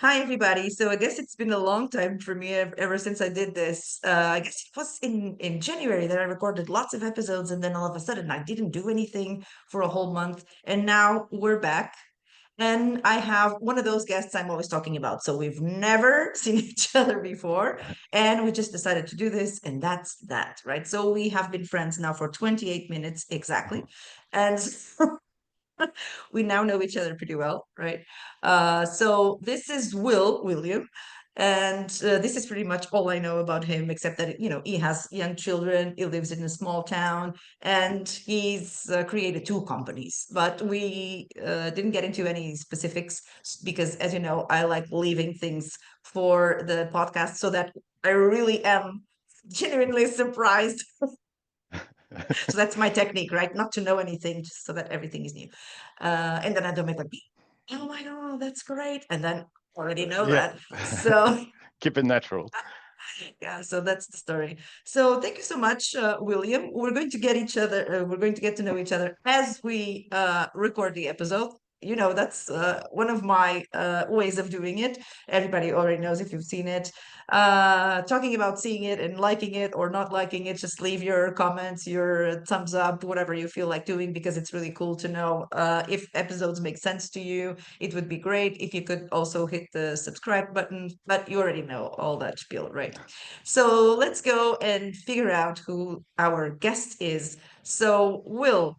Hi, everybody. So I guess it's been a long time for me ever since I did this. I guess it was in January that I recorded lots of episodes, and then all of a sudden I didn't do anything for a whole month. And now we're back. And I have one of those guests I'm always talking about. So we've never seen each other before, and we just decided to do this, and that's that, right? So we have been friends now for 28 minutes exactly. And we now know each other pretty well, right? So this is William, and this is pretty much all I know about him, except that he has young children, he lives in a small town, and he's created two companies. But we didn't get into any specifics because, as you know, I like leaving things for the podcast so that I really am genuinely surprised. So that's my technique, right? Not to know anything, just so that everything is new. And then I don't make like, oh my God, that's great. And then already know Yeah, that. So keep it natural. yeah, so that's the story. So thank you so much, William. We're going to get each other, we're going to get to know each other as we record the episode. That's one of my ways of doing it. Everybody already knows if you've seen it. Talking about seeing it and liking it or not liking it, just leave your comments, your thumbs up, whatever you feel like doing, because it's really cool to know if episodes make sense to you. It would be great if you could also hit the subscribe button, but you already know all that spiel, right? So let's go and figure out who our guest is. So, Will,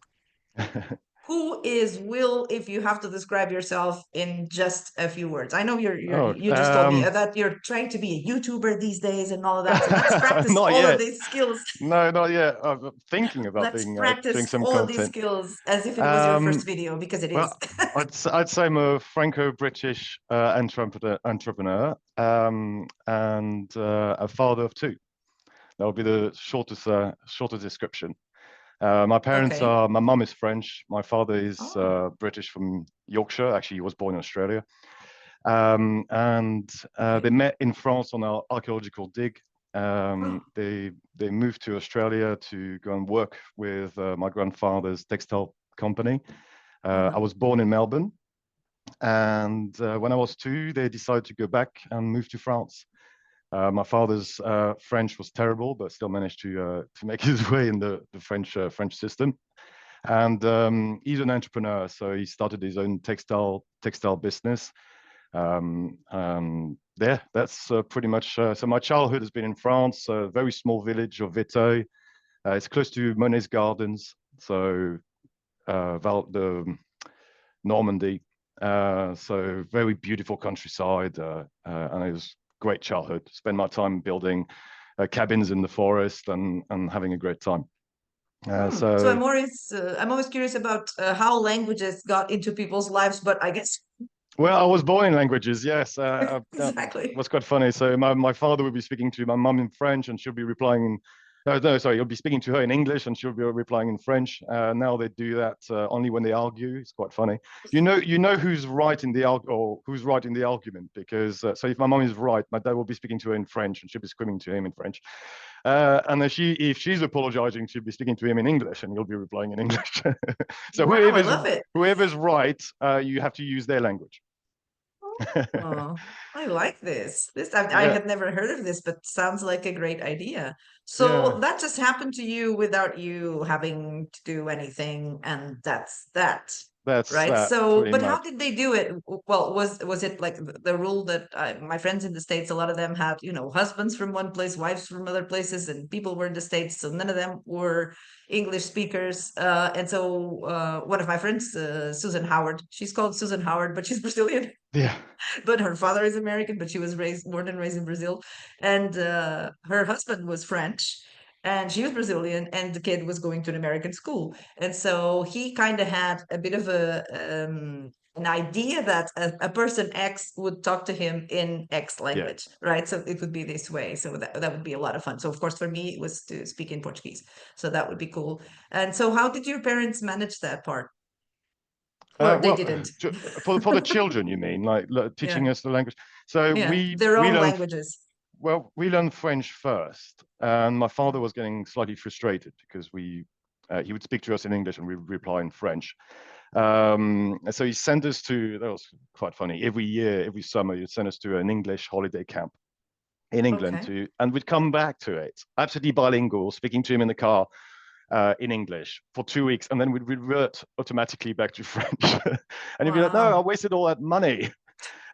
who is Will if you have to describe yourself in just a few words? I know Oh, you just told me that you're trying to be a YouTuber these days and all of that. So let's practice not all of yet. these skills. No, not yet. I'm thinking about Let's being doing practice some all of these content. skills as if it was your first Um, video, because it is. well, I'd say I'm a Franco-British entrepreneur, and a father of two. That would be the shortest description. Okay. My mum is French. My father is Oh, British from Yorkshire. Actually, he was born in Australia. And they okay. met in France on an archaeological dig. Oh, They moved to Australia to go and work with my grandfather's textile company. I uh-huh. was born in Melbourne, and when I was two, they decided to go back and move to France. My father's French was terrible, but still managed to make his way in the French system. And he's an entrepreneur, so he started his own textile business. Yeah, that's pretty much. So my childhood has been in France, a very small village of Vito. It's close to Monet's Gardens, so the Normandy. So very beautiful countryside, and it was great childhood. Spend my time building cabins in the forest and having a great time. So So I'm always curious about how languages got into people's lives, but I guess well, I was born in languages, yes. exactly. Was quite funny. So my father would be speaking to my mum in French, and she'll be replying in. No, sorry, he'll be speaking to her in English, and she'll be replying in French. Now they do that only when they argue. It's quite funny. You know who's right in the or who's right in the argument because so if my mum is right, my dad will be speaking to her in French, and she'll be screaming to him in French. And if she's apologizing, she'll be speaking to him in English, and he'll be replying in English. So Wow, I love it. whoever's right, you have to use their language. Oh, I like this. I Yeah, had never heard of this, but sounds like a great idea. yeah, So that just happened to you without you having to do anything, and that's that, that's right? that So, pretty but how much. did they do it? Well, was it like the rule that my friends in the States, a lot of them had, husbands from one place, wives from other places, and people were in the States, so none of them were English speakers. And so one of my friends, Susan Howard, she's called Susan Howard, but she's Brazilian. Yeah, But her father is American, but she was born and raised in Brazil, and her husband was French, and she was Brazilian, and the kid was going to an American school, and so he kind of had a bit of an idea that a person X would talk to him in X yeah. language, right? So it would be this way. So that would be a lot of fun. So of course, for me, it was to speak in Portuguese. So that would be cool. And so, how did your parents manage that part? Or they Well, didn't? for the children, you mean like teaching Yeah, us the language? So yeah, we their we own learned languages. we learned French first, and my father was getting slightly frustrated because we he would speak to us in English and we would reply in French. So he sent us to, that was quite funny. Every year, every summer, he'd send us to an English holiday camp in England Okay. and we'd come back to it, absolutely bilingual, speaking to him in the car in English for 2 weeks, and then we'd revert automatically back to French. And he'd be like, "No, I Wow. wasted all that money."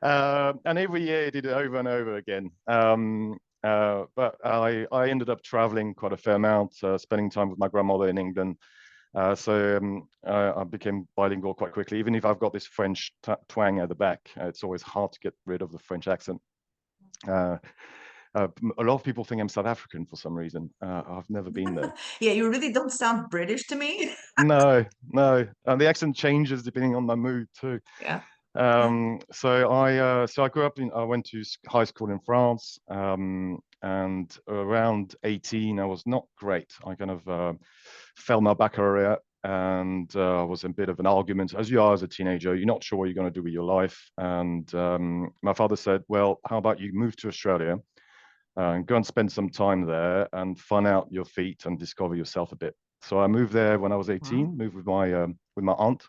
And every year he did it over and over again. But I ended up traveling quite a fair amount, spending time with my grandmother in England. I became bilingual quite quickly, even if I've got this French twang at the back. It's always hard to get rid of the French accent. Uh, a lot of people think I'm South African for some reason. I've never been there. Yeah, you really don't sound British to me. No, no. And the accent changes depending on my mood too. Yeah. So I grew up I went to high school in France, and around 18, I was not great. I kind of failed my baccalaureate and was in a bit of an argument, as you are as a teenager. You're not sure what you're going to do with your life. And my father said, well, how about you move to Australia and go and spend some time there and find out your feet and discover yourself a bit. So I moved there when I was Wow. 18, moved with my aunt,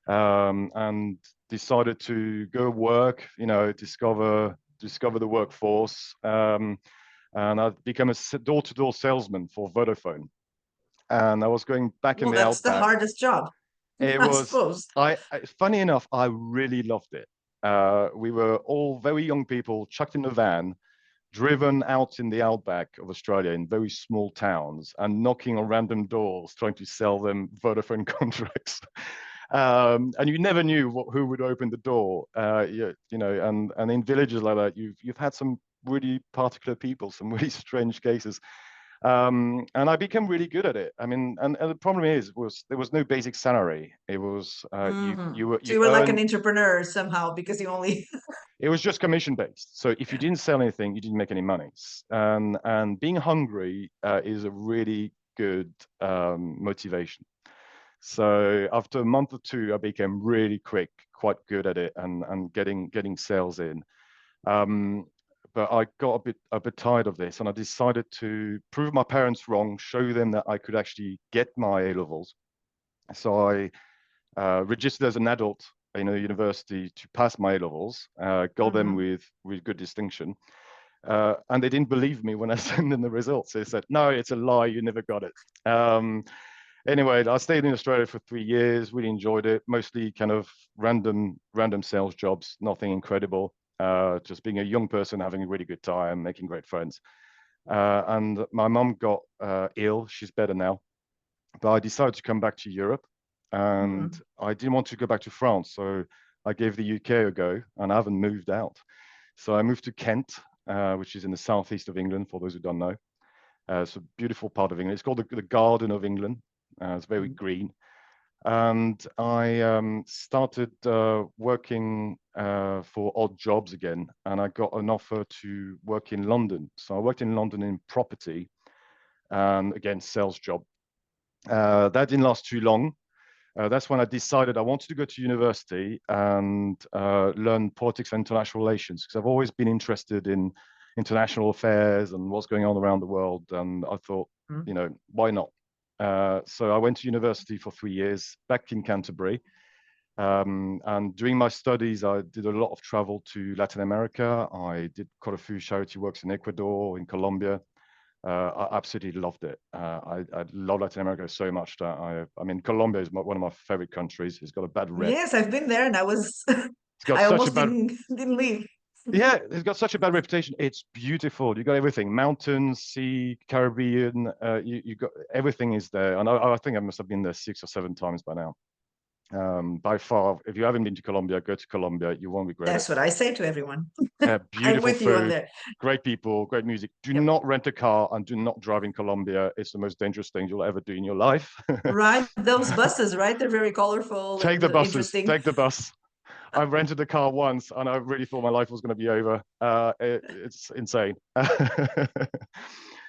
and decided to go work, discover the workforce. And I became a door-to-door salesman for Vodafone. And I was going back in Well, the that's the outback. hardest job, It I was, suppose. funny enough, I really loved it. We were all very young people chucked in a van, driven out in the outback of Australia in very small towns and knocking on random doors, trying to sell them Vodafone contracts. And you never knew who would open the door, and in villages like that, you've had some really particular people, some really strange cases. And I became really good at it. I mean, and the problem was there was no basic salary. It was So you you were like an earn. entrepreneur somehow because you only. It was just commission based. So if you Yeah. didn't sell anything, you didn't make any money. And being hungry is a really good motivation. So after a month or two, I became really quick, quite good at it, and getting sales in. Um, but I got a bit tired of this, and I decided to prove my parents wrong, show them that I could actually get my A levels. So I registered as an adult in a university to pass my A levels, got them Hmm. with good distinction. And they didn't believe me when I sent them the results. They said, "No, it's a lie. You never got it." Anyway, I stayed in Australia for 3 years. Really enjoyed it. Mostly kind of random sales jobs. Nothing incredible. Just being a young person, having a really good time, making great friends. And my mum got ill. She's better now. But I decided to come back to Europe, and Hmm. I didn't want to go back to France. So I gave the UK a go, and I haven't moved out. So I moved to Kent, which is in the southeast of England, for those who don't know. It's a beautiful part of England. It's called the Garden of England. It's very green. And I started working for odd jobs again, and I got an offer to work in London. So I worked in London in property, and again, sales job. That didn't last too long. That's when I decided I wanted to go to university and learn politics and international relations, because I've always been interested in international affairs and what's going on around the world. And I thought, why not? So I went to university for 3 years back in Canterbury. And during my studies, I did a lot of travel to Latin America. I did quite a few charity works in Ecuador, in Colombia. I absolutely loved it. I love Latin America so much that I mean, Colombia is one of my favorite countries. It's got a bad rep. Yes, I've been there and I was. It's got I such a almost bad, didn't leave. yeah, it's got such a bad reputation. It's beautiful. You got everything: mountains, sea, Caribbean. You got everything is there. And I think I must have been there 6 or 7 times by now. By far, if you haven't been to Colombia, go to Colombia. You won't regret it. That's what I say to everyone. I'm Beautiful with you on food, there. great people, great music. Do Yep. not rent a car and do not drive in Colombia. It's the most dangerous thing you'll ever do in your life. Ride those buses, right? They're very colorful Take and the buses, interesting. take the bus. I rented a car once and I really thought my life was going to be over. It's insane.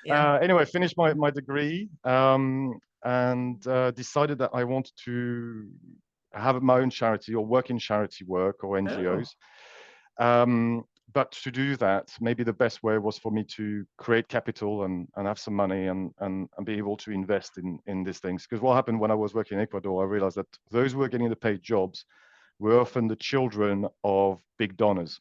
Yeah. Anyway, finished my degree, and decided that I wanted to have my own charity or work in charity work or Oh. NGOs. Um, but to do that, maybe the best way was for me to create capital and have some money and be able to invest in these things. Because what happened when I was working in Ecuador, I realized that those who were getting the paid jobs were often the children of big donors.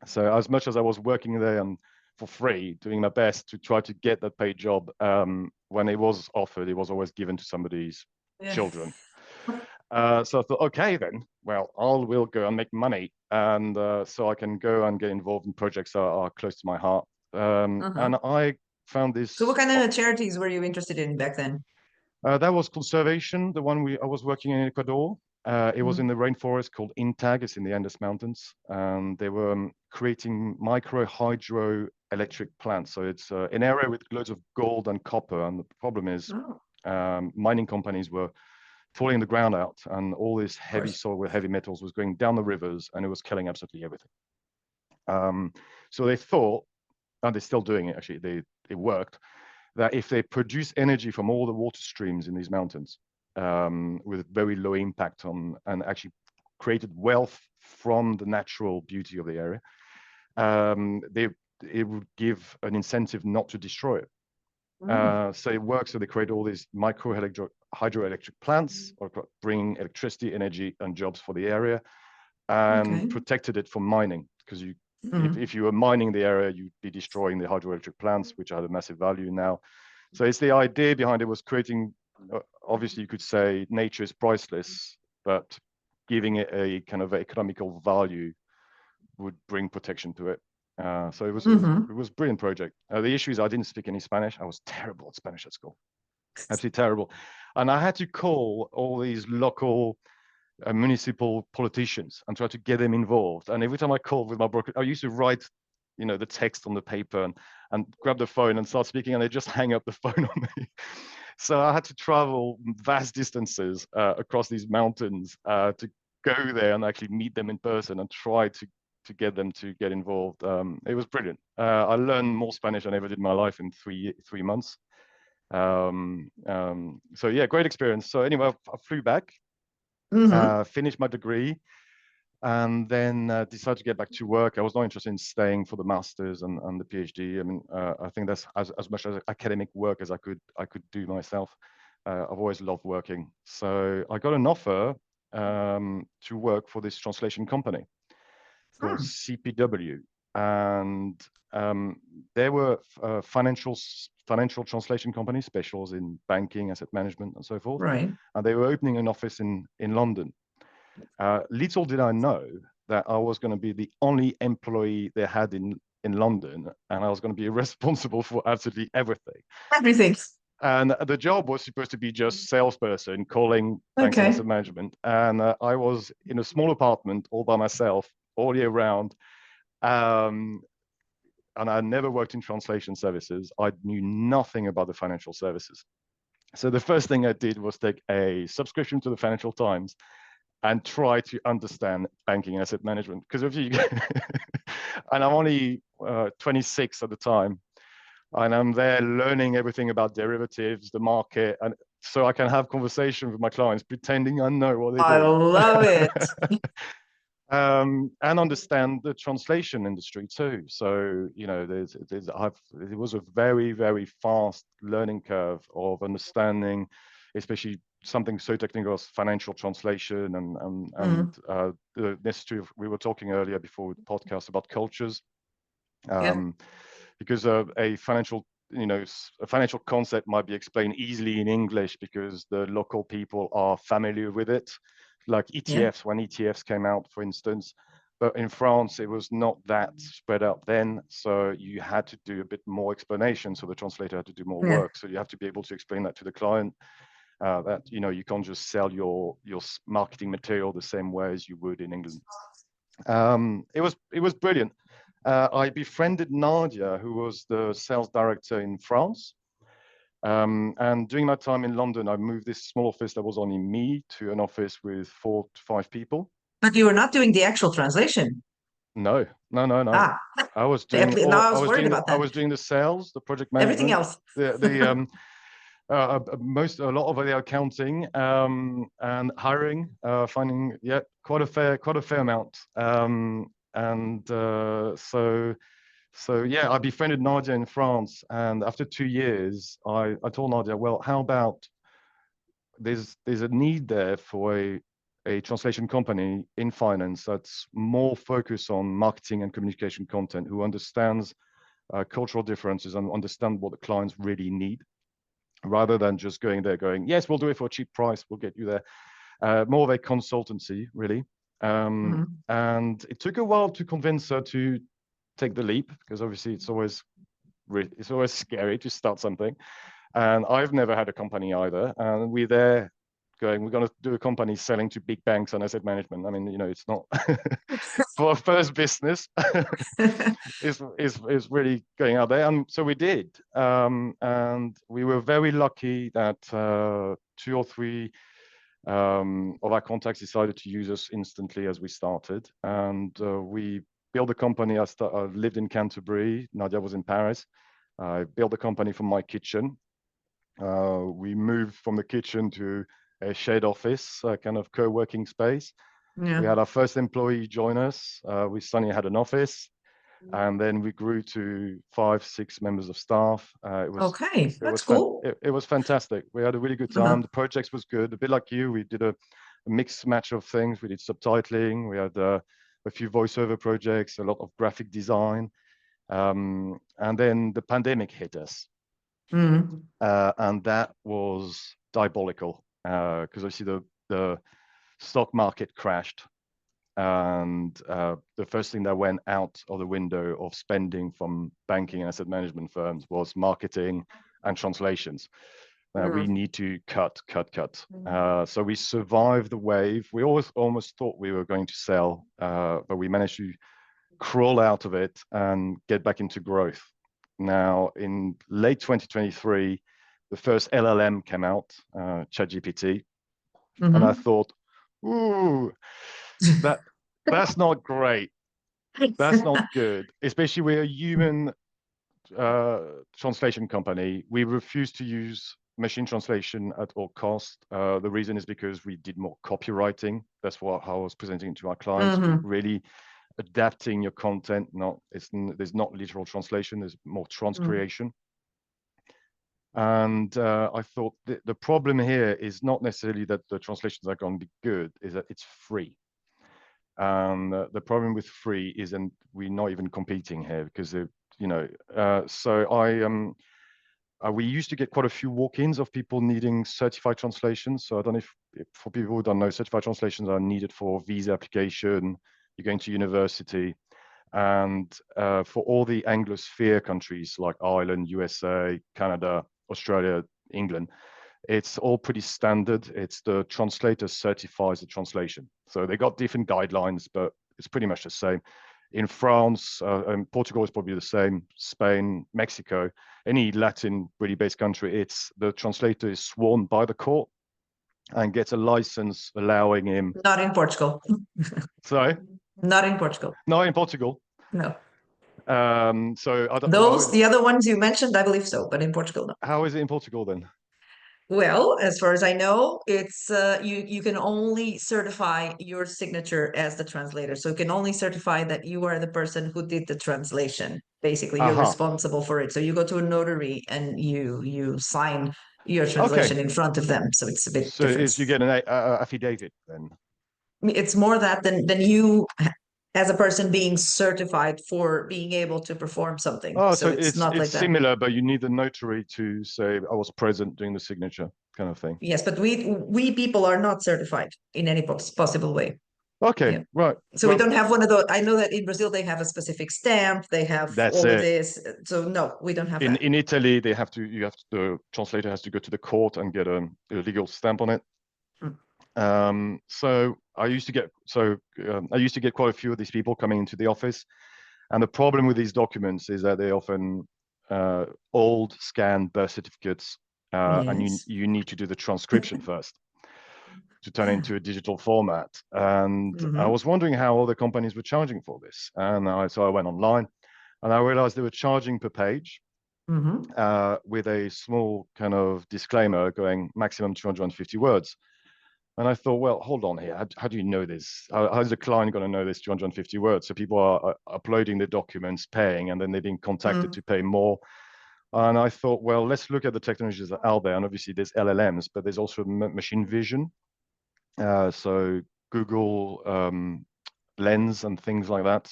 So as much as I was working there and for free, doing my best to try to get that paid job, when it was offered, it was always given to somebody's Yeah. children. So I thought, okay, then, well, I will go and make money, and so I can go and get involved in projects that are close to my heart. Uh-huh. And I found So what this. kind of charities were you interested in back then? That was conservation, the one I was working in Ecuador. It was in Mm. the rainforest called Intag. It's in the Andes Mountains, and they were creating micro hydroelectric plants. So it's an area with loads of gold and copper. And the problem is, Oh, of mining companies were falling the ground out, and all this heavy course. soil with heavy metals was going down the rivers, and it was killing absolutely everything. So they thought, and they're still doing it actually, it worked, that if they produce energy from all the water streams in these mountains, with very low impact on, and actually created wealth from the natural beauty of the area, it would give an incentive not to destroy it. Mm. So it works. So they create all these hydroelectric plants, or bringing electricity, energy, and jobs for the area, and Okay. protected it from mining. Because Mm. if you were mining the area, you'd be destroying the hydroelectric plants, which had a massive value now. So it's the idea behind it was creating. Obviously, you could say nature is priceless, but giving it a kind of economical value would bring protection to it. So Mm-hmm. it was a brilliant project. The issue is I didn't speak any Spanish. I was terrible at Spanish at school, absolutely terrible, and I had to call all these local municipal politicians and try to get them involved. And every time I called with my broker, I used to write, the text on the paper and grab the phone and start speaking, and they just hang up the phone on me. So I had to travel vast distances across these mountains to go there and actually meet them in person and try to get them to get involved. It was brilliant. I learned more Spanish than I ever did in my life in 3 months. So yeah, great experience. So anyway, I flew back, Mm-hmm. finished my degree, and then decided to get back to work. I was not interested in staying for the masters and the PhD. I mean, I think that's as much as academic work as I could do myself. I've always loved working, so I got an offer to work for this translation company called Hmm. CPW, and they were financial translation companies, specials in banking, asset management, and so forth. Right. And they were opening an office in London. Little did I know that I was going to be the only employee they had in London, and I was going to be responsible for absolutely everything. Everything. And the job was supposed to be just salesperson calling banks and asset Okay. management. And I was in a small apartment all by myself all year round. Um, and I never worked in translation services. I knew nothing about the financial services. So the first thing I did was take a subscription to the Financial Times and try to understand banking and asset management. Because if you, and I'm only 26 at the time, and I'm there learning everything about derivatives, the market, and so I can have conversations with my clients, pretending I know what they're I doing. love it. And understand the translation industry too. So it was a very, very fast learning curve of understanding, especially something so technical as financial translation and Mm. the necessary of, we were talking earlier before the podcast about cultures, Yeah. um, because a financial concept might be explained easily in English because the local people are familiar with it, like Yeah. ETFs, when ETFs came out, for instance. But in France, it was not that spread out then. So you had to do a bit more explanation. So the translator had to do more Yeah. work. So you have to be able to explain that to the client, that, you can't just sell your marketing material the same way as you would in England. It was brilliant. I befriended Nadia, who was the sales director in France. And during my time in London, I moved this small office that was only me to an office with 4 to 5 people. But you were not doing the actual translation. No, no, no, no. Ah, I was at doing now all. I was worried about I that. was doing the sales, the project Everything management, else. the a lot of the accounting, and hiring, finding, yeah, quite a fair amount. So yeah, I befriended Nadia in France, and after 2 years, I told Nadia, well, how about there's a need there for a translation company in finance that's more focused on marketing and communication content, who understands cultural differences and understand what the clients really need, rather than just going there going, yes, we'll do it for a cheap price, we'll get you there. More of a consultancy, really. Mhm. And it took a while to convince her to take the leap, because obviously it's always scary to start something. And I've never had a company either. And we're there going, we're going to do a company selling to big banks and asset management. I mean, it's not for a first business. is really going out there. And so we did. And we were very lucky that 2 or 3 of our contacts decided to use us instantly as we started. And we built a company. I lived in Canterbury. Nadia was in Paris. I built a company from my kitchen. We moved from the kitchen to a shared office, a kind of co-working space. We Yeah. had our first employee join us. We suddenly had an office, and then we grew to 5, 6 members of staff. Okay, that's cool. It was fantastic. We had a really good time. Uh-huh. The projects was good. A bit like you, we did a mixed match of things. We did subtitling. We had a few voiceover projects, a lot of graphic design, and then the pandemic hit us. Mhm. And that was diabolical, because obviously the stock market crashed, and the first thing that went out of the window of spending from banking and asset management firms was marketing and translations. We Mhm. need to cut, cut, cut. So we survived the wave. We always almost thought we were going to sell, but we managed to crawl out of it and get back into growth. Now, in late 2023, the first LLM came out, ChatGPT, and I Mhm. thought, ooh, that that's not great. That's not good. Especially we're a human uh, translation company. We refuse to use machine translation at all costs. The reason is because we did more copywriting. That's what how I was presenting it to our clients. We Mhm. really adapting your content. There's not literal translation. There's more Mhm. transcreation. And I thought the problem here is not necessarily that the translations are going to be good, is that it's free. And the problem with free isn't we're not even competing here, because so we used to get quite a few walk-ins of people needing certified translations. So I don't know if for people who don't know, certified translations are needed for visa application, you're going to university, and for all the Anglosphere countries like Ireland, USA, Canada, Australia, England, it's all pretty standard. It's the translator certifies the translation. So they got different guidelines, but it's pretty much the same. In France and Portugal is probably the same. Spain, Mexico, any Latin really based country, it's the translator is sworn by the court and gets a license allowing him. Not in Portugal. Sorry, Not in Portugal. no, in Portugal. No. So I don't. Those, the other ones you mentioned, I believe so, but in Portugal, no. How is it in Portugal then? Well, as far as I know, it's you can only certify your signature as the translator. So you can only certify that you are the person who did the translation. Basically, you're Aha. responsible for it. So you go to a notary and you sign your Okay. translation in front of them. So it's a bit So different. is you get an affidavit then? It's more that than you as a person being certified for being able to perform something. Oh, So so it's not it's like that. similar, but you need the notary to say I was present during the signature, kind of thing. Yes, but we people are not certified in any possible way. Okay, Yeah. right. So we Well, don't have one of those. I know that in Brazil they have a specific stamp, they have that's all of it. this. So no, we don't have In that. in Italy, the translator has to go to the court and get a legal stamp on it. Mm. So I used to get quite a few of these people coming into the office, and the problem with these documents is that they often old scanned birth certificates, and you Yes. you need to do the transcription first to turn into a digital format. And I Hmm. was wondering how other companies were charging for this, and so I went online, and I realized they were charging per page, Hmm. with a small kind of disclaimer going maximum 250 words. And I thought, well, hold on here. How do you know this? How's the client going to know this 250 words? So people are uploading the documents, paying, and then they're being contacted Mm, to pay more. And I thought, well, let's look at the technologies that are out there. And obviously, there's LLMs, but there's also machine vision. So Google Lens and things like that,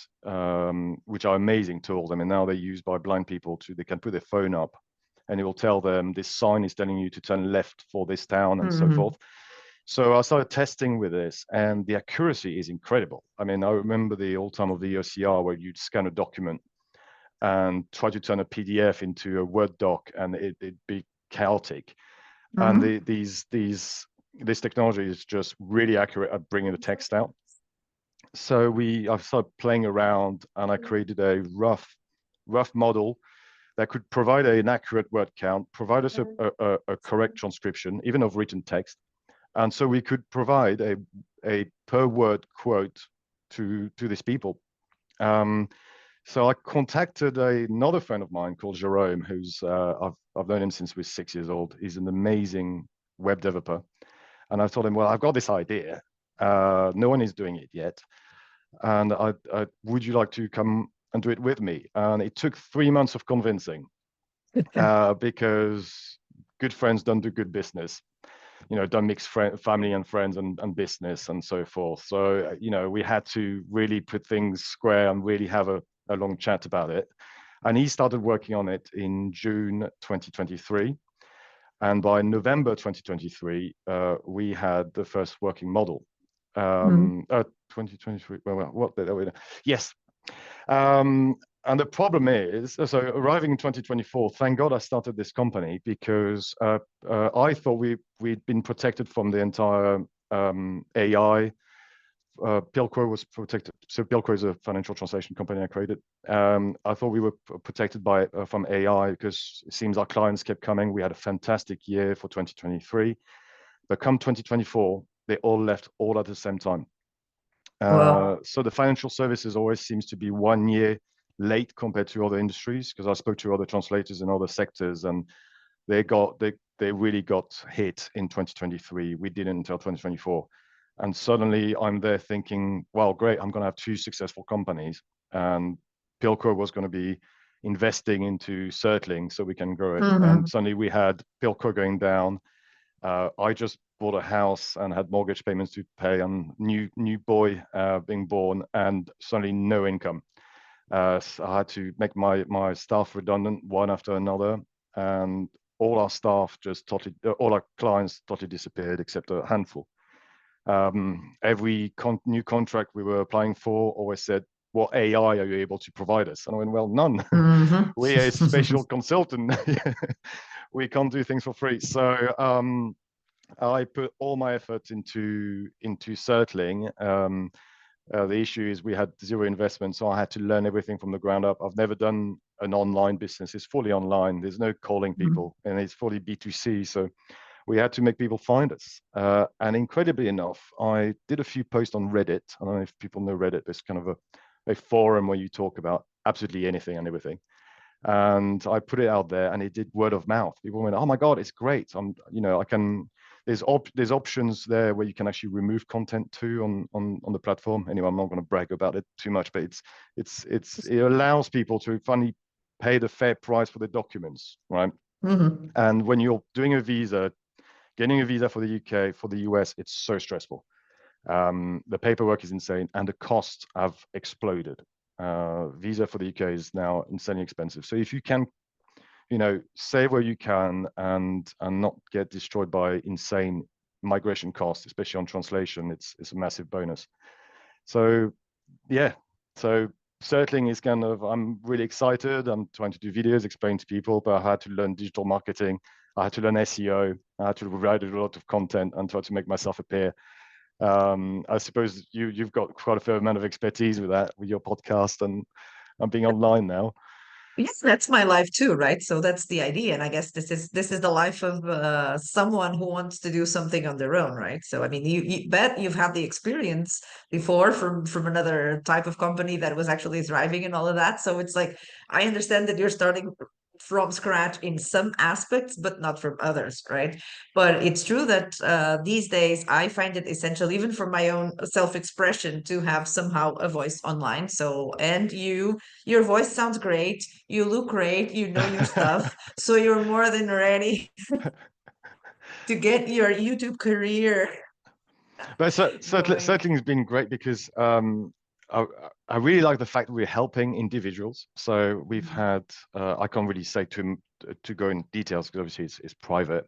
which are amazing tools. I mean, now they're used by blind people to, they can put their phone up and it will tell them this sign is telling you to turn left for this town and so mhm, forth. So I started testing with this, and the accuracy is incredible. I mean, I remember the old time of the OCR where you'd scan a document and try to turn a PDF into a Word doc, and it'd be chaotic. And mhm, this technology is just really accurate at bringing the text out. So I started playing around, and I created a rough model that could provide an accurate word count, provide us a correct transcription, even of written text. And so we could provide a per word quote to these people. Um, so I contacted another friend of mine called Jerome, who's I've known him since we were 6 years old. He's an amazing web developer, and I told him, well, I've got this idea. No one is doing it yet, and I would you like to come and do it with me? And it took 3 months of convincing, because good friends don't do good business. Don't mix family and friends and business and so forth. So, we had to really put things square and really have a long chat about it. And he started working on it in June 2023. And by November 2023, we had the first working model. mhm, 2023, well, what did we? Yes. Um, and the problem is, so arriving in 2024, thank God I started this company, because I thought we'd been protected from the entire AI. Pilcrow was protected. So Pilcrow is a financial translation company I created. I thought we were protected from AI, because it seems our clients kept coming. We had a fantastic year for 2023, but come 2024, they all left all at the same time. wow. So the financial services always seems to be 1 year late compared to other industries, because I spoke to other translators in other sectors, and they really got hit in 2023. We didn't until 2024. And suddenly I'm there thinking, well, great, I'm going to have two successful companies. And Pilco was going to be investing into Certling so we can grow it. And Mhm, suddenly we had Pilco going down. I just bought a house and had mortgage payments to pay, and new boy being born, and suddenly no income. So I had to make my staff redundant one after another, and all our staff just totally, all our clients totally disappeared except a handful. Every new contract we were applying for always said, "What AI are you able to provide us?" And I went, "Well, none. mhm, We're a special consultant. We can't do things for free." So I put all my effort into Certling. The issue is we had zero investment, so I had to learn everything from the ground up. I've never done an online business. It's fully online. There's no calling mhm, people, and it's fully B2C. So we had to make people find us. And incredibly enough, I did a few posts on Reddit. I don't know if people know Reddit. It's kind of a forum where you talk about absolutely anything and everything. And I put it out there, and it did word of mouth. People went, "Oh my God, it's great! I can." There's options there where you can actually remove content too on the platform. Anyway, I'm not going to brag about it too much, but it allows people to finally pay the fair price for the documents, right? mhm, And when you're doing a visa, getting a visa for the UK, for the US, it's so stressful. The paperwork is insane, and the costs have exploded. Visa for the UK is now insanely expensive. So if you can, save where you can, and not get destroyed by insane migration costs, especially on translation, it's a massive bonus. So yeah, so Certling is kind of, I'm really excited. I'm trying to do videos, explain to people, but I had to learn digital marketing. I had to learn SEO. I had to write a lot of content and try to make myself appear. I suppose you've got quite a fair amount of expertise with that, with your podcast and being online now. yes, that's my life too, right? So that's the idea. And I guess this is the life of someone who wants to do something on their own, right? So I mean, you bet you've had the experience before from another type of company that was actually thriving and all of that. So it's like I understand that you're starting from scratch in some aspects, but not from others, right? But it's true that these days I find it essential, even for my own self-expression, to have somehow a voice online. So, and your voice sounds great, you look great, you know your stuff, so you're more than ready to get your YouTube career. But Going. Certling's been great because I, I really like the fact that we're helping individuals. So we've Mhm. had, I can't really say to go in details because obviously it's private.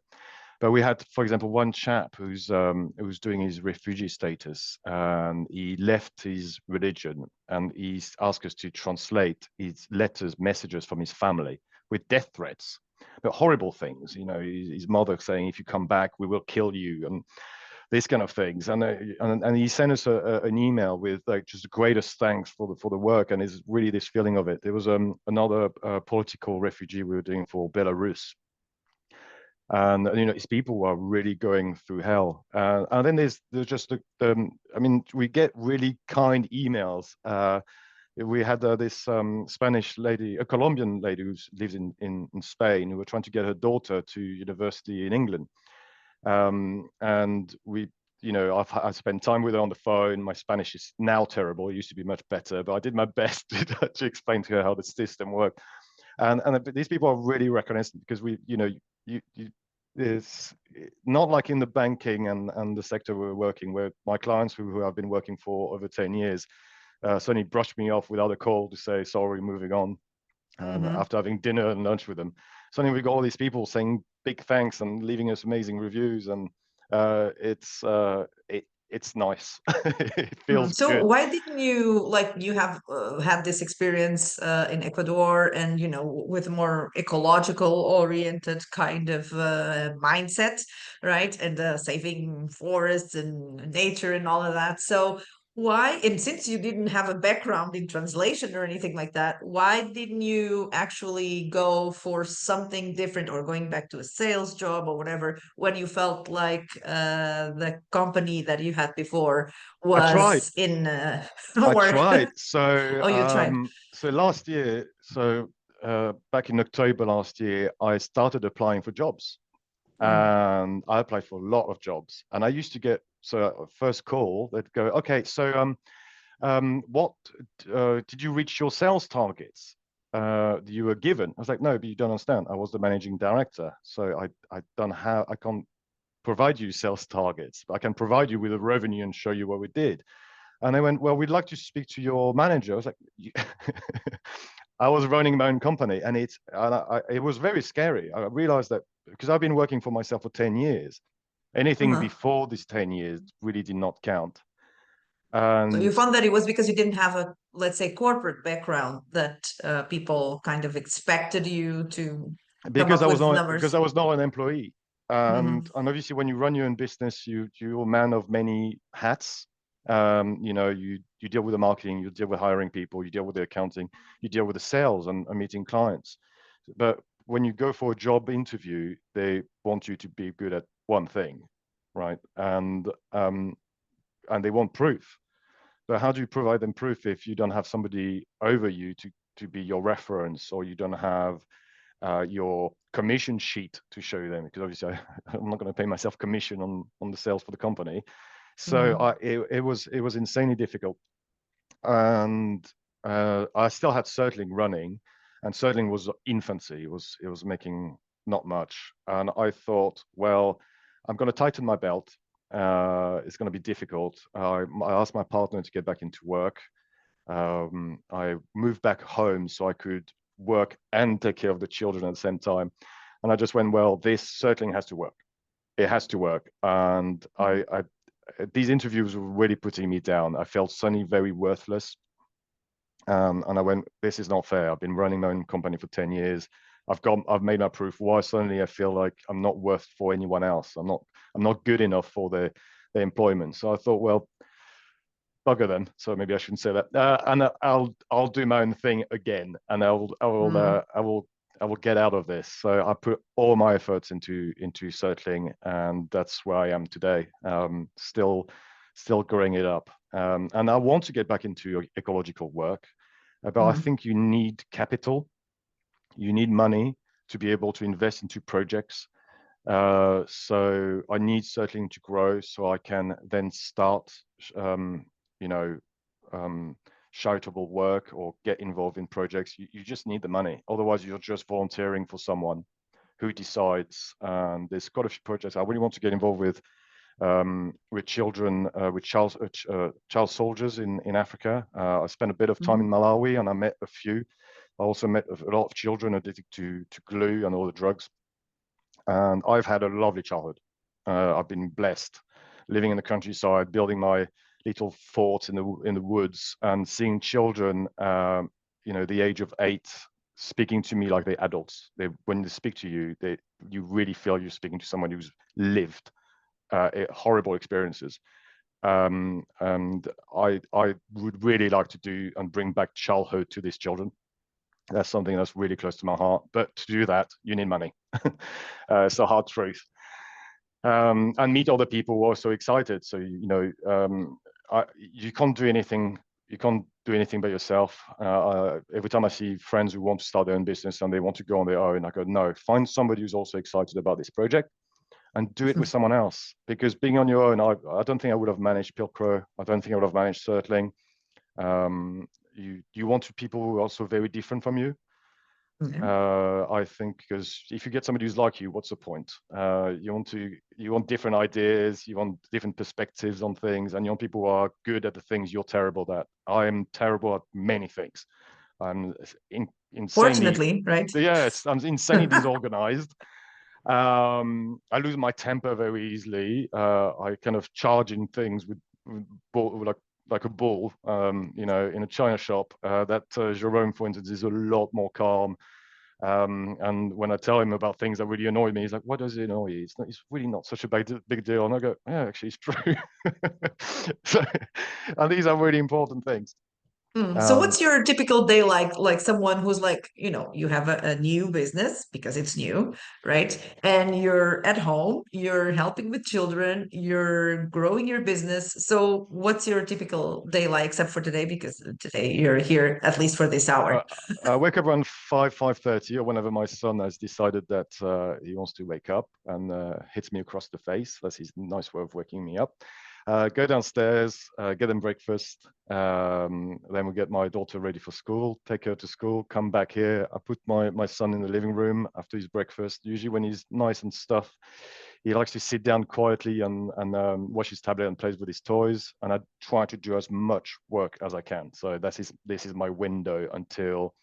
But we had, for example, one chap who's doing his refugee status, and he left his religion, and he's asked us to translate his letters, messages from his family with death threats, but horrible things. You know, his mother saying, "If you come back, we will kill you," and these kind of things. And he sent us an email with like just the greatest thanks for the work, and is really this feeling of it. There was another political refugee we were doing for Belarus, and you know these people are really going through hell. And then there's just I mean, we get really kind emails. We had this Spanish lady, a Colombian lady who lives in Spain, who were trying to get her daughter to university in England. And we, you know, I spent time with her on the phone. My Spanish is now terrible. It used to be much better, but I did my best to explain to her how the system worked. And these people are really recognized because we, you know, you it's not like in the banking and the sector we're working, where my clients who I've been working for over 10 years suddenly brushed me off without a call to say sorry, moving on. Mhm. After having dinner and lunch with them, suddenly we got all these people saying big thanks and leaving us amazing reviews, and it's nice. It feels So good. why didn't you, like, you have had this experience in Ecuador, and with a more ecological oriented kind of mindset, right? And saving forests and nature and all of that. So why, and since you didn't have a background in translation or anything like that, why didn't you actually go for something different, or going back to a sales job or whatever, when you felt like the company that you had before I tried. was in I work? tried. So Oh, you tried. so last year, back in October last year, I started applying for jobs, Mm. and I applied for a lot of jobs. And I used to get first call, they'd go, okay, so what did you reach your sales targets you were given? I was like, no, but you don't understand. I was the managing director, so I don't have, I can't provide you sales targets, but I can provide you with a revenue and show you what we did. And they went, well, we'd like to speak to your manager. I was like, I was running my own company, and it was very scary. I realized that because I've been working for myself for 10 years, anything Uh-huh. before this 10 years really did not count. So you And found that it was because you didn't have a, let's say, corporate background, that people kind of expected you to come up with because numbers. I was not an employee. Hmm. And obviously when you run your own business, you're a man of many hats. You know, you deal with the marketing, you deal with hiring people, you deal with the accounting, you deal with the sales and meeting clients. But when you go for a job interview, they want you to be good at one thing, right? And they want proof. But how do you provide them proof if you don't have somebody over you to be your reference, or you don't have your commission sheet to show them? Because obviously I'm not going to pay myself commission on the sales for the company. So Hmm. it was insanely difficult. And I still had Certling running, and Certling was infancy. It was making not much, and I thought, well, I'm going to tighten my belt. It's going to be difficult. I asked my partner to get back into work. I moved back home so I could work and take care of the children at the same time. And I just went, well, this Certling has to work. It has to work. And these interviews were really putting me down. I felt suddenly very worthless. And I went, this is not fair. I've been running my own company for 10 years. I've made my proof. Why suddenly I feel like I'm not worth for anyone else? I'm not good enough for the employment. So I thought, well, bugger them. So maybe I shouldn't say that. And I'll do my own thing again, and Hmm. I will get out of this. So I put all my efforts into Certling, and that's where I am today. Still growing it up. And I want to get back into ecological work, but I Hmm. think you need capital. You need money to be able to invest into projects. So I need Certling to grow so I can then start, you know, um, charitable work or get involved in projects. You just need the money. Otherwise, you're just volunteering for someone who decides. There's quite a few projects I really want to get involved with children, with child soldiers in Africa. I spent a bit of time in Mhm. Malawi, and I met a few. I also met a lot of children addicted to glue and all the drugs. And I've had a lovely childhood. I've been blessed, living in the countryside, building my little fort in the woods, and seeing children, the age of 8, speaking to me like they're adults. When they speak to you, you really feel you're speaking to someone who's lived horrible experiences. And I would really like to do and bring back childhood to these children. That's something that's really close to my heart. But to do that, you need money. It's a hard truth. And meet other people who are so excited. So you can't do anything. You can't do anything by yourself. Every time I see friends who want to start their own business and they want to go on their own, I go, no, find somebody who's also excited about this project and do it with someone else. Because being on your own, I don't think I would have managed Pilcrow. I don't think I would have managed Certling. You want people who are also very different from you. Yeah. I think because if you get somebody who's like you, what's the point? You want different ideas, you want different perspectives on things, and you want people who are good at the things you're terrible at. I'm terrible at many things. I'm insanely, Fortunately, right? yes, I'm insanely disorganized. I lose my temper very easily. I kind of charge in things with ball, like a bull, in a china shop. Jerome, for instance, is a lot more calm. And when I tell him about things that really annoy me, he's like, "What does it annoy you? It's really not such a big deal." And I go, "Yeah, actually, it's true." so, and these are really important things. So Um, what's your typical day like? Like someone who's like, you have a new business because it's new, right? And you're at home, you're helping with children, you're growing your business. So what's your typical day like, except for today, because today you're here at least for this hour. I, I wake up around 5:30, or whenever my son has decided that he wants to wake up and hits me across the face. That's his nice way of waking me up. Go downstairs, get them breakfast. Then we get my daughter ready for school, take her to school, come back here. I put my son in the living room after his breakfast. Usually when he's nice and stuff, he likes to sit down quietly and watch his tablet and plays with his toys. And I try to do as much work as I can. So this is my window until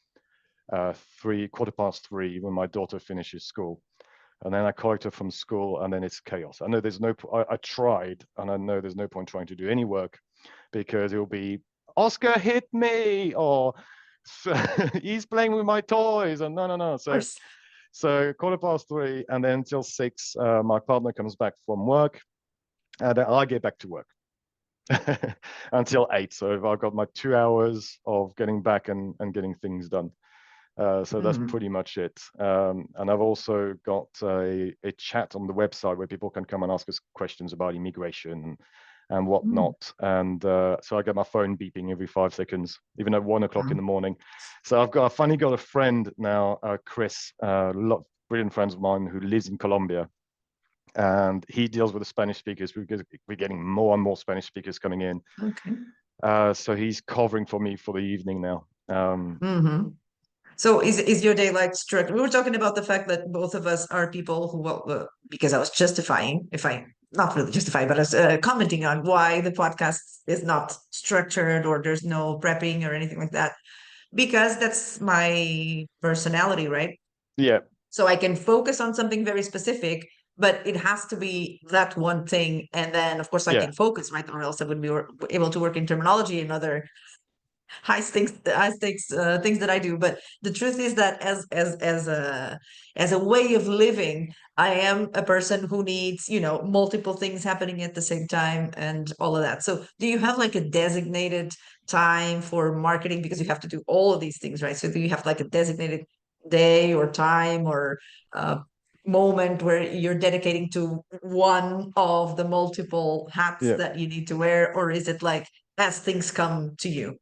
3:15 when my daughter finishes school. And then I collect her from school, and then it's chaos. I know there's no. I tried, and I know there's no point trying to do any work because it will be Oscar hit me, or he's playing with my toys, and no. Of course. So 3:15, and then until 6, my partner comes back from work, and then I get back to work until 8. So I've got my 2 hours of getting back and getting things done. So that's Mhm. pretty much it. And I've also got a chat on the website where people can come and ask us questions about immigration and Mm. whatnot. And so I get my phone beeping every 5 seconds, even at 1 o'clock in Wow. the morning. So I finally got a friend now, Chris, brilliant friends of mine who lives in Colombia. And he deals with the Spanish speakers because we're getting more and more Spanish speakers coming in. Okay. So he's covering for me for the evening now. Hmm. So is your day like strict? We were talking about the fact that both of us are people who, well, because I was justifying, if I not really justifying, but I was commenting on why the podcast is not structured or there's no prepping or anything like that, because that's my personality, right? Yeah, So I can focus on something very specific, but it has to be that one thing, and then of course I yeah. can focus, right? Or else I wouldn't be able to work in terminology and other high stakes things that I do. But the truth is that as a way of living, I am a person who needs, multiple things happening at the same time and all of that. So do you have like a designated time for marketing because you have to do all of these things, right? So do you have like a designated day or time or moment where you're dedicating to one of the multiple hats Yeah. that you need to wear, or is it like as things come to you?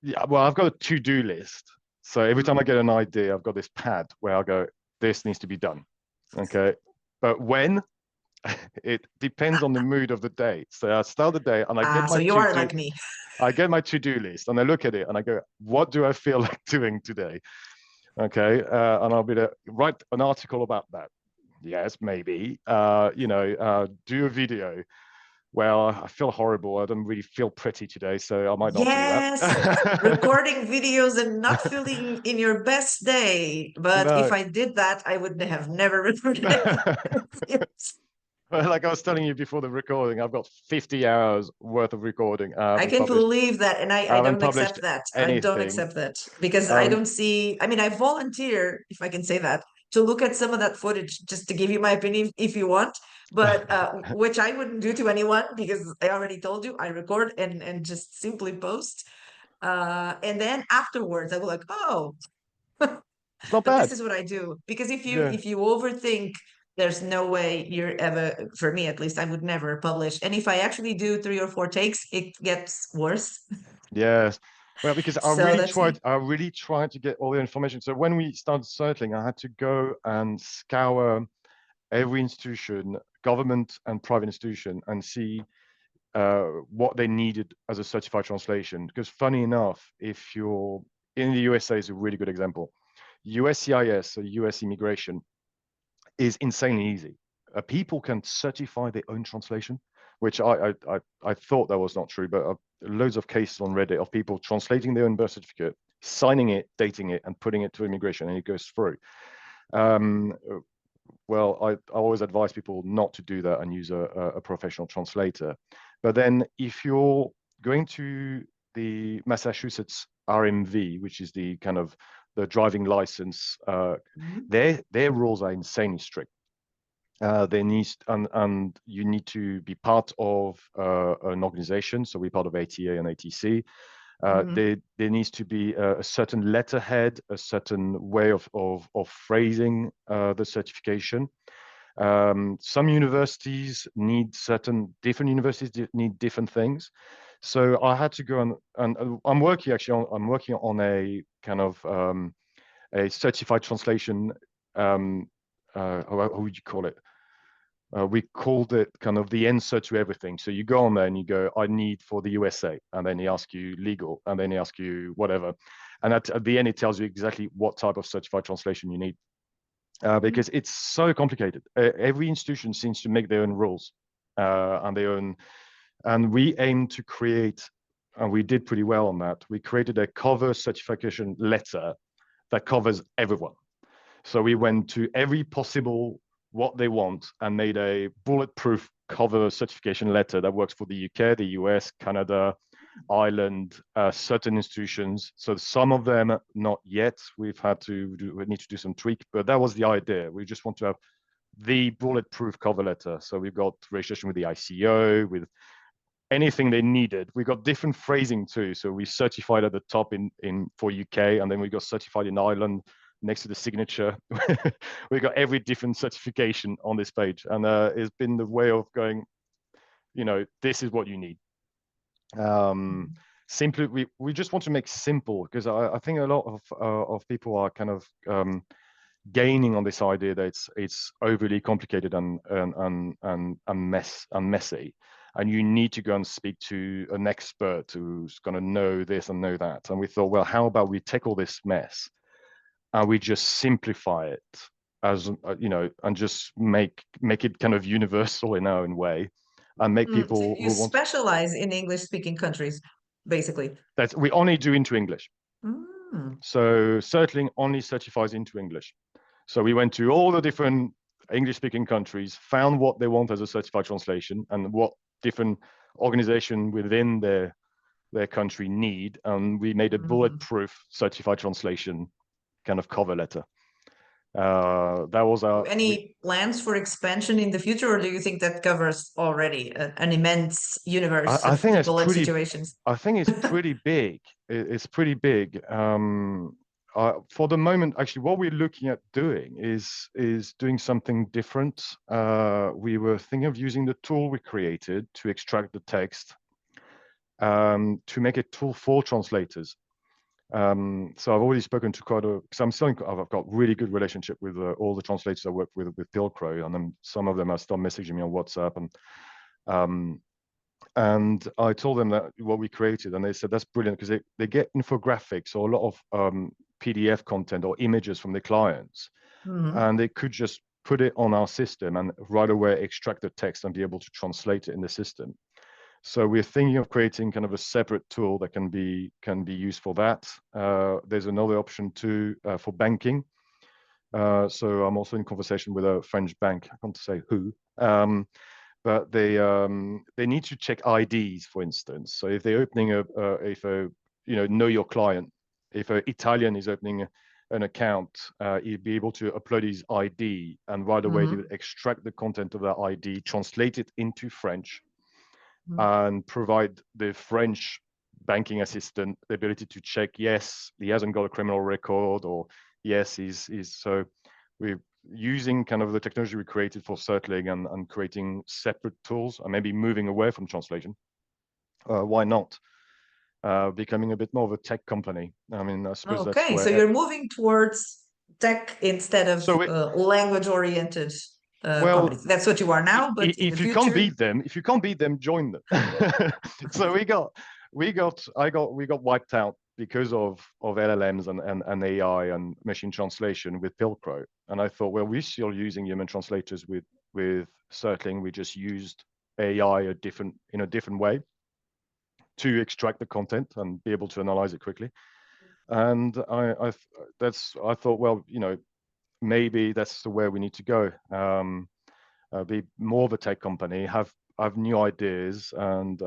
Yeah, well, I've got a to-do list. So every time I get an idea, I've got this pad where I go, this needs to be done. Okay. But when it depends on the mood of the day. So I start the day and So you are like me. I get my to-do list and I look at it and I go, what do I feel like doing today? Okay. And I'll be there, write an article about that. Yes, maybe. Do a video. Well, I feel horrible. I don't really feel pretty today, so I might not do Yes, that. recording videos and not feeling in your best day. But if No. I did that, I would have never recorded any videos. Like I was telling you before the recording, I've got 50 hours worth of recording. I can't believe that, and I I haven't don't published accept that. I don't anything. accept that because I Um, don't see. I mean, I volunteer, if I can say that, to look at some of that footage just to give you my opinion if you want, but which I wouldn't do to anyone because I already told you I record and just simply post. And then afterwards, I go like, oh, it's not but this bad. is what I do because Yeah. if you overthink, there's no way you're ever, for me at least, I would never publish. And if I actually do 3 or 4 takes, it gets worse. Yes. Well, because So that's me. I really tried to get all the information. So when we started Certling, I had to go and scour every institution, government and private institution, and see what they needed as a certified translation. Because funny enough, if you're in the USA is a really good example. USCIS, so US immigration, is insanely easy. People can certify their own translation, which I thought that was not true, but loads of cases on Reddit of people translating their own birth certificate, signing it, dating it, and putting it to immigration, and it goes through. Um, well, I always advise people not to do that and use a professional translator. But then if you're going to the Massachusetts RMV, which is the kind of the driving license, Mhm. their rules are insanely strict. They need and you need to be part of an organization. So we're part of ATA and ATC. Mhm. There needs to be a certain letterhead, a certain way of phrasing the certification. Some universities need different universities need different things. So I had to go and I'm working actually I'm working on a kind of a certified translation. How would you call it? We called it kind of the answer to everything. So you go on there and you go, I need for the USA, and then he asks you legal, and then he asks you whatever, and at the end it tells you exactly what type of certified translation you need, because it's so complicated. Every institution seems to make their own rules and their own, and we aim to create, and we did pretty well on that. We created a cover certification letter that covers everyone. So we went to every possible what they want and made a bulletproof cover certification letter that works for the UK, the US, Canada, Ireland, certain institutions. So some of them not yet. We need to do some tweak, but that was the idea. We just want to have the bulletproof cover letter. So we've got registration with the ICO, with anything they needed. We got different phrasing too. So we certified at the top in for UK, and then we got certified in Ireland next to the signature. We got every different certification on this page, and it's been the way of going. This is what you need. Simply, we just want to make simple because I think a lot of people are kind of gaining on this idea that it's overly complicated and messy, and you need to go and speak to an expert who's going to know this and know that. And we thought, well, how about we take all this mess and we just simplify it as and just make it kind of universal in our own way, and make So people you who want specialize in English speaking countries, basically. that we only do into English. Mm. So Certling only certifies into English. So we went to all the different English-speaking countries, found what they want as a certified translation and what different organization within their country need, and we made a Mhm. bulletproof certified translation kind of cover letter. That was Any plans for expansion in the future, or do you think that covers already an immense universe I of think it's people and pretty. situations? I think it's pretty big. It's pretty big. For the moment, actually, what we're looking at doing is doing something different. We were thinking of using the tool we created to extract the text, to make a tool for translators. So I've already spoken to quite a, because I've got really good relationship with all the translators I work with Pilcrow, and then some of them are still messaging me on WhatsApp, um, and I told them that what we created, and they said that's brilliant because they get infographics or a lot of PDF content or images from their clients, Hmm. and they could just put it on our system and right away extract the text and be able to translate it in the system. So we're thinking of creating kind of a separate tool that can be used for that. There's another option too for banking. So I'm also in conversation with a French bank. I can't say who, but they need to check IDs, for instance. So if they're opening if a know your client, if an Italian is opening an account, he'd be able to upload his ID, and right away they Hmm. would extract the content of that ID, translate it into French, and provide the French banking assistant the ability to check, yes, he hasn't got a criminal record, or yes, he's so we're using kind of the technology we created for Certling, and creating separate tools and maybe moving away from translation. Why not? Becoming a bit more of a tech company. I mean, I suppose that's Okay, so where. you're moving towards tech instead of So it, language-oriented well, companies. That's what you are now, but in the future. if you can't beat them, join them. So we got wiped out because of LLMs and AI and machine translation with Pilcrow. And I thought, well, we're still using human translators with Certling. We just used AI in a different way to extract the content and be able to analyze it quickly. And I thought, well, maybe that's the way we need to go. Be more of a tech company, have new ideas, and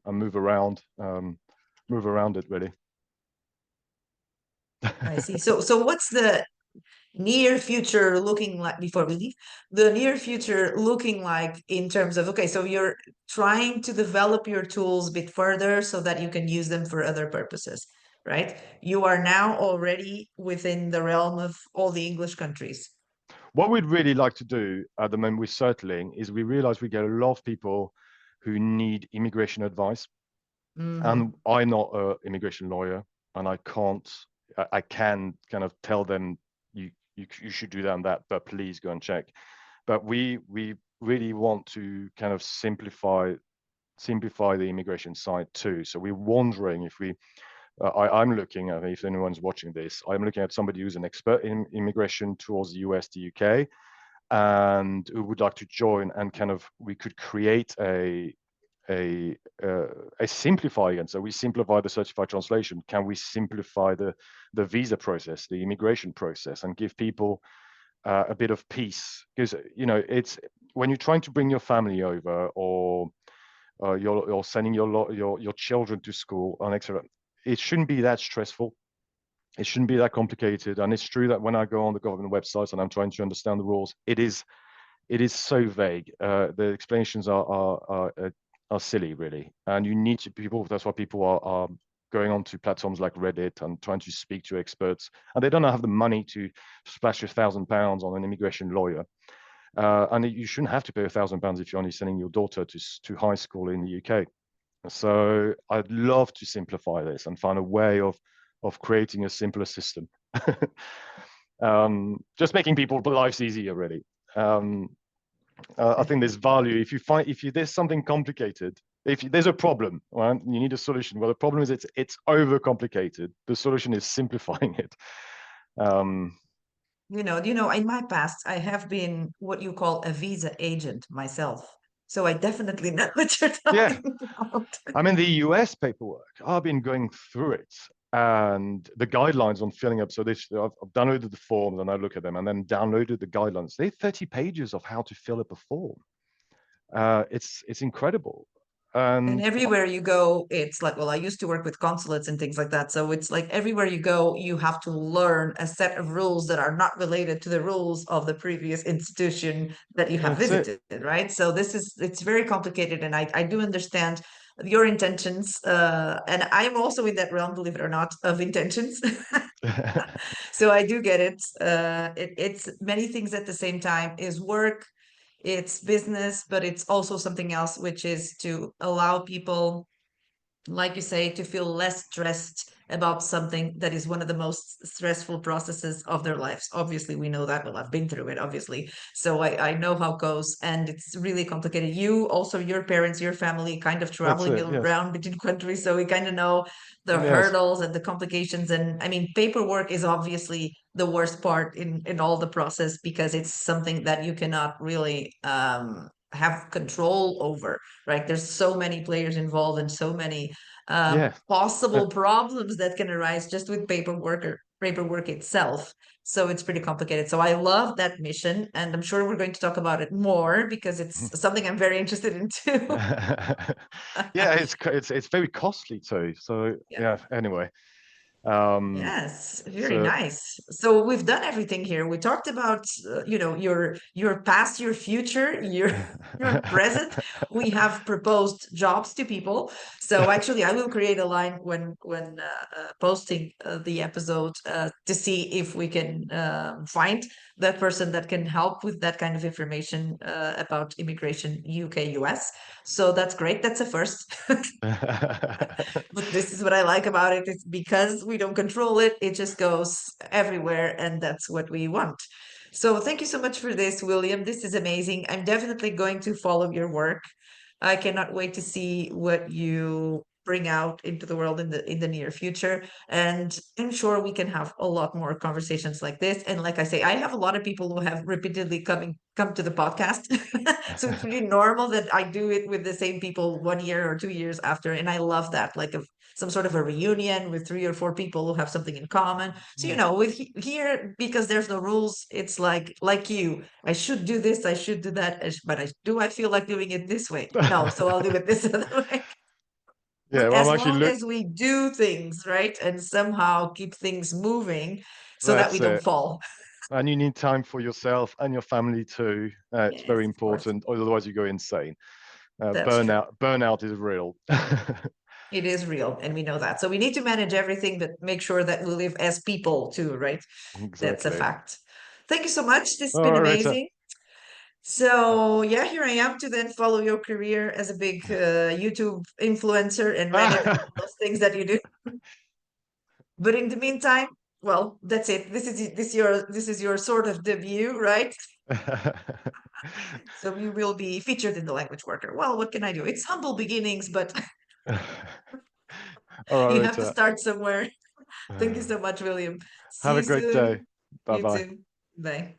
move around it really. I see. So what's the near future looking like before we leave? The near future looking like in terms of, okay, so you're trying to develop your tools a bit further so that you can use them for other purposes, right? You are now already within the realm of all the English countries. What we'd really like to do at the moment with Certling is we realize we get a lot of people who need immigration advice, and Hmm. I'm not an immigration lawyer, and I can kind of tell them you should do that and that, but please go and check. But we really want to kind of simplify the immigration side too. So we're wondering if I'm looking at, if anyone's watching this, I'm looking at somebody who's an expert in immigration towards the US, the UK, and who would like to join, and kind of we could create a simplify. And so we simplify the certified translation. Can we simplify the visa process, the immigration process, and give people a bit of peace? Because it's when you're trying to bring your family over, or you're sending your children to school, and etc. It shouldn't be that stressful. It shouldn't be that complicated. And it's true that when I go on the government websites and I'm trying to understand the rules, it is so vague. The explanations are silly, really. And you need to people. That's why people are going on to platforms like Reddit and trying to speak to experts, and they don't have the money to splash £1,000 on an immigration lawyer. And you shouldn't have to pay £1,000 if you're only sending your daughter to high school in the UK. So I'd love to simplify this and find a way of creating a simpler system. Just making people's lives easier, really. Um, I think there's value if there's something complicated. If there's a problem, right, you need a solution. Well, the problem is it's overcomplicated. The solution is simplifying it. Um, In my past, I have been what you call a visa agent myself. So I definitely know what you're yeah, talking about. I mean, the US paperwork, I've been going through it, and the guidelines on filling up. So I've downloaded the forms and I look at them, and then downloaded the guidelines. They're 30 pages of how to fill up a form. It's incredible. And And everywhere you go, it's like, well, I used to work with consulates and things like that. So it's like everywhere you go, you have to learn a set of rules that are not related to the rules of the previous institution that you have that's it. visited, right? So it's very complicated. And I do understand your intentions. And I'm also in that realm, believe it or not, of intentions. So I do get it. It's many things at the same time is work, it's business, but it's also something else, which is to allow people, like you say, to feel less stressed about something that is one of the most stressful processes of their lives. Obviously, we know that. Well, I've been through it, obviously. So I know how it goes, and it's really complicated. You also, your parents, your family kind of That's traveling it. Yes. around between countries. So we kind of know the Yes. hurdles and the complications. And I mean, paperwork is obviously the worst part in all the process because it's something that you cannot really have control over, right? There's so many players involved and so many Yeah. Uh, possible problems that can arise just with paperwork or paperwork itself. So it's pretty complicated. So I love that mission, and I'm sure we're going to talk about it more because it's something I'm very interested in too. yeah, it's very costly too. So Yeah. yeah. Anyway, um, Yes, very so nice. So we've done everything here. We talked about, your past, your future, your present. We have proposed jobs to people. So actually, I will create a line when posting the episode to see if we can find that person that can help with that kind of information about immigration, UK, US. So that's great. That's a first. But this is what I like about it. It's because we don't control it, it just goes everywhere, and that's what we want. So thank you so much for this, William. This is amazing. I'm definitely going to follow your work. I cannot wait to see what you bring out into the world in the near future. And I'm sure we can have a lot more conversations like this. And like I say, I have a lot of people who have repeatedly come to the podcast. So it's really normal that I do it with the same people 1 year or 2 years after. And I love that, like some sort of a reunion with 3 or 4 people who have something in common. So, yeah. with here, because there's no rules, it's like you, I should do this, I should do that, but I feel like doing it this way. No, so I'll do it this other way. Yeah, But well, as I'm actually long look. as we do things right and somehow keep things moving so that we That's don't it. fall. And you need time for yourself and your family too. It's very Yes, of course. important, otherwise you go insane. That's true. Burnout is real. It is real, and we know that. So we need to manage everything, but make sure that we live as people too, right? That's a Exactly. fact. Thank you so much. This has All been right, Rita. amazing. So yeah, here I am to then follow your career as a big YouTube influencer and manage all those things that you do. But in the meantime, well, that's it. This is your sort of debut, right? So you will be featured in the language worker. Well, what can I do? It's humble beginnings, but All right, you have to Rita. start somewhere. Thank you so much, William. See Have you a great day. soon. Bye You bye. too. Bye.